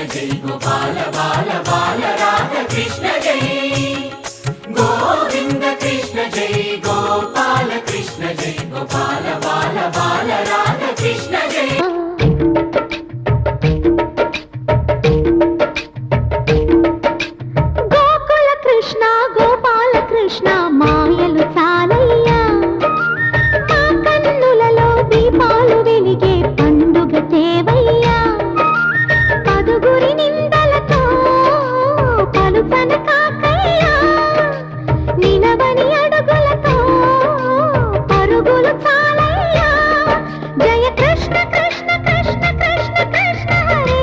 जय गोपाल बाल बाल राधा कृष्ण जय गोविंद कृष्ण जय गोपाल कृष्ण जय गोपाल बाल बाल राधा कृष्ण जय गोकुल कृष्ण गोपाल कृष्ण मायलु चालయ్యా మా కన్నులలో దీపాలు వెలిగే పండుగ తేవయ్యా పదుగురి నిందలతో పలుపన కాకయ్యా నిలవని అడుగులతో పరుగులు చాలయ్యా జయ కృష్ణ కృష్ణ కృష్ణ కృష్ణ కృష్ణ హరే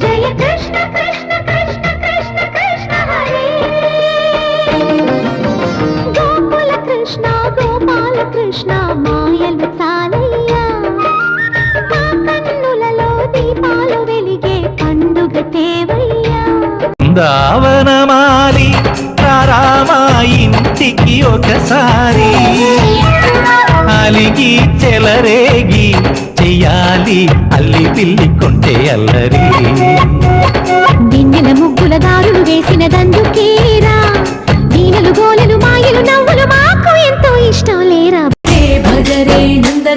జయ కృష్ణ కృష్ణ కృష్ణ కృష్ణ కృష్ణ హరే గోకుల కృష్ణ గోపాల కృష్ణ మాయలు చాలయ్యా మా కన్నులలో దీపాలు వెలిగే పండుగ తేవయ్యా బృందావనమాలి రామా ఇంటికి ఒకసారి అలిగి చెలరేగి చెయ్యాలి అల్లి పిల్లి కొంటే అల్లరి దిన్నెల ముగ్గుల దారులు వేసిన దందుకేరా వీణలు గోలెలు మాయలు నవ్వులు మాకు ఎంతో ఇష్టం లేరా భజరే నంద